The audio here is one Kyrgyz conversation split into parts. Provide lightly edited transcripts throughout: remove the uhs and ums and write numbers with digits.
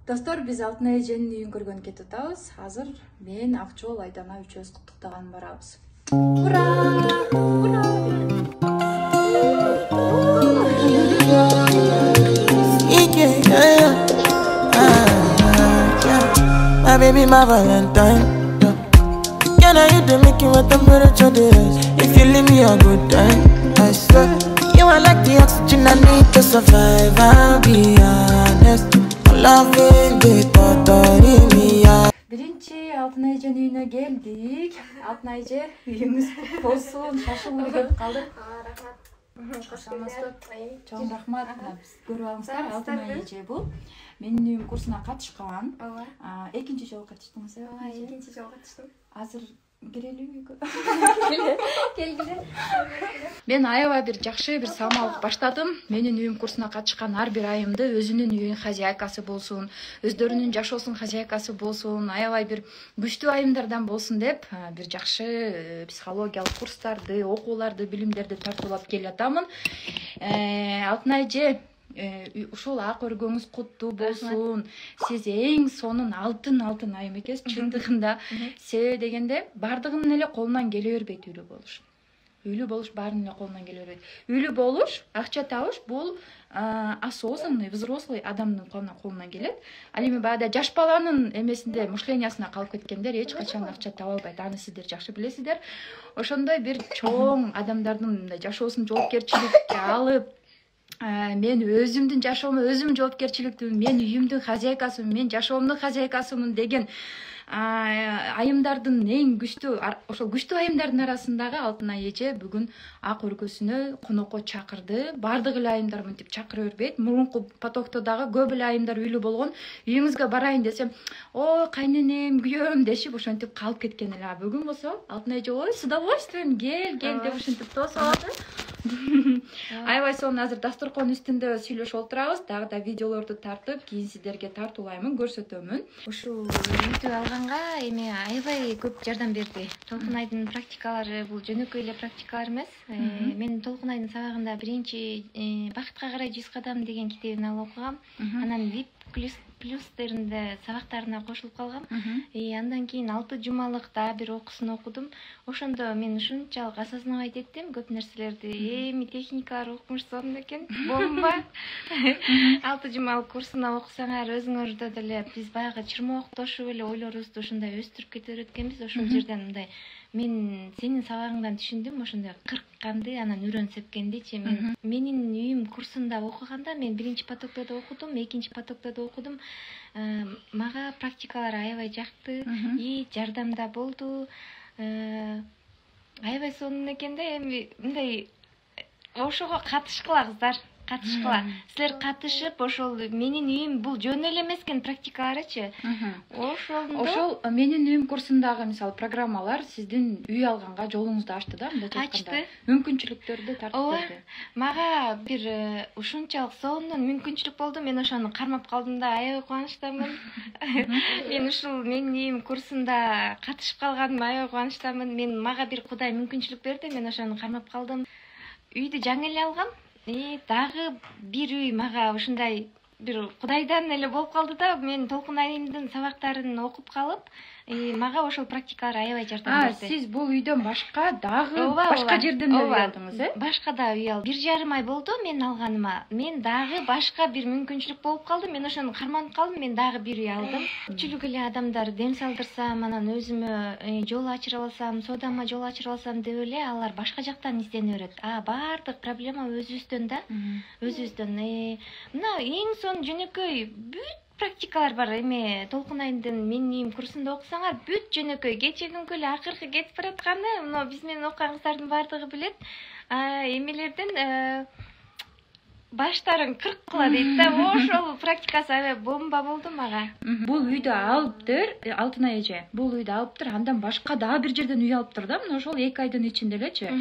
Достор, биз Алтын эженин үйүн көргөн кетип атабыз. Азыр мен Акчол Айдана үчөөбүз куттуктаган барабыз. Ура! Ура! My baby, my Valentine. Can I hit the making with temperature days? If you leave me a good time, I swear. You are like the oxygen I need to survive. I'll be honest. Loving the thought of me. Биринчи Алтын эженин үйүнө келдик. Алтын эже, үйүңүз кут болсун. Шашылып келип калдык. Чоң рахмат. Биз көрүп алыңыздар. Алтын эже бул. Менин үйүм курсуна катышкан. Экинчи жолу катыштыңыз, э? Экинчи жолу катыштым. Азыр келелиби? Келгиле. Мен аябай бир жакшы бир самалык баштадым. Менин үйүм курсуна катышкан ар бир айымды өзүнүн үйүнүн хозяйкасы болсун, өздөрүнүн жашоосунун хозяйкасы болсун, аябай бир күчтүү айымдардан болсун деп бир жакшы психологиялык курстарды, окууларды, билимдерди тартуулап келатамын. Алтын эже, ушул ак өргөңүз куттуу болсун. Сиз эң сонун алтын айым экенсиз. Чындыгында себеби дегенде бардыгынын эле колунан келе бербейт үйлүү болуш. Үйлүү болуш баарынын эле колунан келе бербейт. Үйлүү болуш, акча табыш бул осознанный, взрослый адамдын колунан келет. Ал эми баягы жаш баланын эмесинде, мышлениясына калып кеткендер эч качан акча таба албайт. Аны сиздер жакшы билесиздер. Ошондой бир чоң адамдардын жашоосун жоопкерчиликке алып, мен өзүмдүн жашоомо өзүм жоопкерчиликтимин, мен үйүмдүн хозяйкасымын, мен жашоомдун хозяйкасымын деген айымдардын эң күчтүү, ошол күчтүү айымдардын арасындагы Алтын эже бүгүн ак өргөсүнө конокко чакырды. Бардык эле айымдар мынтип чакыра бербейт. Мурунку потокто дагы көп эле айымдар үйлүү болгон. Үйүңүзгө барайын десем, "Ой, кайненем, күйөөм" дешип ошентип калып кеткен эле. Бүгүн болсо Алтын эже, "Ой, с удовольствием, кел" деп ушинтип тосуп алды. Аябай сонун азыр дасторкон үстүндө сүйлөшүп отурабыз. Дагы да видеолорду тартып, кийин сиздерге тартуулаймын, көрсөтөмүн. Ушул үйдү алганга эми аябай көп жардам берди. Толкунайдын практикалары бул жөнөкөй эле практикалар эмес. Мен Толкунайдын сабагында биринчи Бакытка карай 100 кадам деген китебин алып окугам. Анан VIP плюстеринде сабактарына кошулуп калгам. Андан кийин 6 жумалык дагы бир окуусун окудум. Ошондо мен ушунчалык осознавать эттим көп нерселерди. Эми техникалар окumuş сонун экен. Бомба. 6 жумалык курсуна окусаңар өзүңөрдө деле биз баягы чырмооктошуп эле ойлорубузду ушундай өстүрүп кете берет экенбиз. Ошол жерден мындай мен сенин сабагыңдан түшүндүм, ошондой кыркканды, анан үрөн сепкендичи. Менин үйүм курсунда окуганда мен биринчи потокто да окудум, экинчи потокто да окудум. Мага практикалар аябай жакты, и жардамда болду. Аябай сонун экен да, эми мындай ошого катышкыла кыздар. Катышкыла. Силер катышып, ошол менин үйүм бул жөн эле эмес экен практикаларычы. Ошол менин үйүм курсундагы мисалы программалар сиздин үй алганга жолуңузду ачты да, мындай айтканда. Мүмкүнчүлүктөрдү тартып берди. Мага бир ушунчалык сонун мүмкүнчүлүк болду. Мен ошону кармап калдым да, аябай кубанычтамын. Мен ушул менин үйүм курсунда катышып калганыма аябай кубанычтамын. Мага бир Кудай мүмкүнчүлүк берди, мен ошону кармап калдым. Үйдү жаңы эле алгам. Дагы бир үй мага ушундай бир Кудайдан эле болуп калды да. Мен Толкунайдын сабактарын окуп калып, мага ошол практикалар аябай жардам берди. Сиз бул үйдөн башка дагы башка жерден үй алдыңыз, э? Башка да үй алдым. 1,5 ай болду мен алганыма. Мен дагы башка бир мүмкүнчүлүк болуп калды. Мен ошону карманып калдым. Мен дагы бир үй алдым. Көпчүлүк эле адамдар дем салдырсам, анан өзүмө жол ачырып алсам, содама жол ачырып алсам деп эле алар башка жактан издене берет. Баардык проблема өзүбүздөн да. Өзүбүздөн. Мына эң сонун жөнөкөй бүт практикалар бар. Эми Толкунайдын менин үйүм курсунда окусаңар бүт жөнөкөй. Кечээ күнкү эле акыркы кетип баратканы, мына биз менен окуган кыздардын баардыгы билет. Эмелерден баштарын кырккыла дейт да. Ошол практикасы аябай бомба болду мага. Бул үйдү алыптыр, Алтын эже. Бул үйдү алыптыр, андан башка дагы бир жерден үй алыптыр да. Мына ошол 2 айдын ичинде элечи.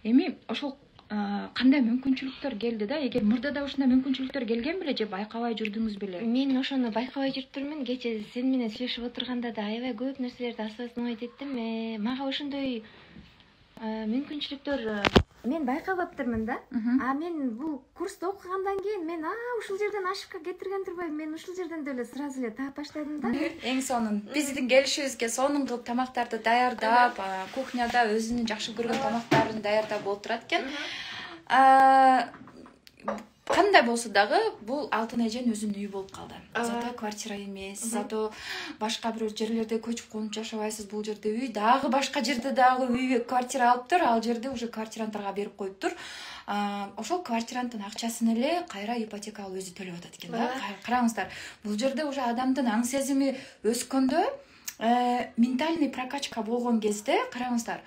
Эми ошол кандай мүмкүнчүлүктөр келди да? Эгер мурда да ушундай мүмкүнчүлүктөр келген беле же байкабай жүрдүңүз беле? Мен ошону байкабай жүрүптүрмүн. Кечээ сен менен сүйлөшүп отурганда да аябай көп нерселерди осознавать эттим. Мага ошондой мүмкүнчүлүктөр мен байкабаптырмын да. Мен бул курсту окугандан кийин мен ушул жерден ошибка кетирген турбайм. Мен ушул жерден деле сразу эле таап баштадым да. Эң сонун биздин келишибизге сонун кылып тамактарды даярдап, кухняда өзүнүн жакшы көргөн тамактарын даярдап отурат экен. Кандай болсо дагы бул Алтын эженин өзүнүн үйү болуп калды. Зато квартира эмес, зато башка бир жерлерде көчүп конуп жашабайсыз. Бул жерде үй, дагы башка жерде дагы үй, квартира алыптыр. Ал жерде уже квартиранттарга берип коюптур. Ошол квартиранттын акчасын эле кайра ипотека алып өзү төлөп атат экен да. Караңыздар, бул жерде уже адамдын аң сезими өскөндө, ментальный прокачка болгон кезде, караңыздар,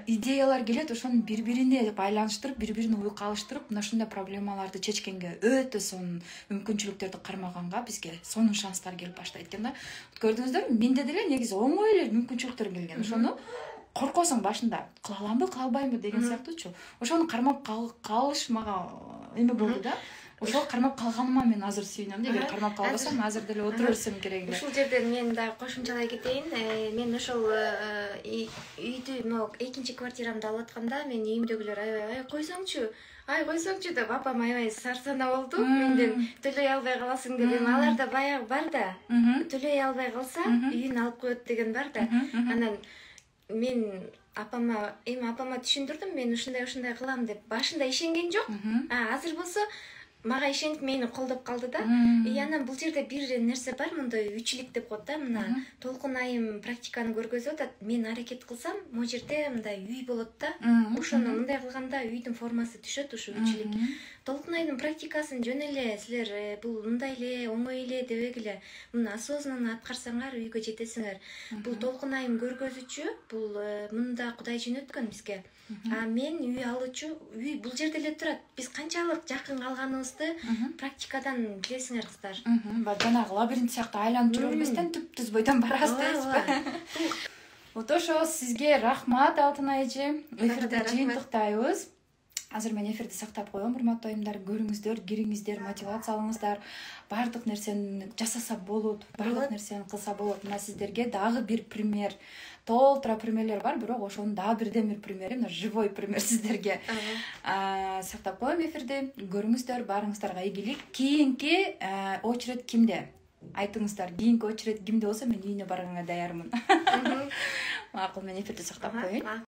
идеялар келет, ошону бири-бирине байланыштырып, бири-бирине уюкка алыштырып, мына ушундай проблемаларды чечкенге өтө сонун мүмкүнчүлүктөрдү кармаганга бизге сонун шанстар келип баштайт экен да. Көрдүңүздөрбү, менде деле негизи оңой эле мүмкүнчүлүктөр келген. Ошону коркосуң башында, кыла аламбы, кыла албаймбы деген сыяктуучу. Ошону кармап калыш мага эме болду да. Ошол кармап калганыма мен азыр сүйүнөм. Эгер кармап калбасам, азыр деле отура берсем керек эле. Ушул жерден мен да кошумчалай кетейин. Мен ошол үйдү, экинчи квартирамды алып атканда, мен үйүмдөгүлөр аябай койсоңчу деп апам аябай сарсана болду. Менден төлөй албай каласың деп. Алар да баягы бар да. Төлөй албай калса, үйүн алып коет деген бар да. Анан мен апама түшүндүрдүм, мен ушундай кылам деп. Башында ишенген жок. Азыр болсо мага ишенип мени колдоп калды да. Анан бул жерде бир нерсе бар, мындай үчүлүк деп коет да. Мына Толкун айым практиканы көргөзүп атат. Мен аракет кылсам, могу жерде мындай үй болот да. Ошону мындай кылганда үйдүн формасы түшөт, ушу үчүлүк. Толкун айдын практикасын жөн эле силер бул мындай эле, оңой эле дебегиле. Муну осознанно аткарсаңар үйгө жетесиңер. Бул Толкун айым көргөзүүчү, бул мында Кудай жөнөткөн бизге. Мен үй алуучу, үй бул жерде эле турат. Биз канчалык жакын калганыбызды практикадан билесиңер кыздар. Жанагы лабиринт сыяктуу айланып жүрө бербестен түп-түз бойдон барабыз дейсизби? Вот ошо сизге рахмат Алтын эже. Эфирди жыйынтыктайбыз. Азыр мен эфирди сактап коем, урматтуу айымдар. Көрүңүздөр, кириңиздер, мотивация алыңыздар. Бардык нерсени жасаса болот, бардык нерсени кылса болот. Мына сиздерге дагы бир пример. Толтура примерлер бар, бирок ошонун дагы бирден бир примери, мына живой пример сиздерге. Сактап коем эфирди. Көрүңүздөр, барыңыздарга ийгилик. Кийинки очередь кимде? Айтыңыздар, кийинки очередь кимде болсо мен үйүнө барганга даярмын. Макул, мен эфирди сактап коеюн.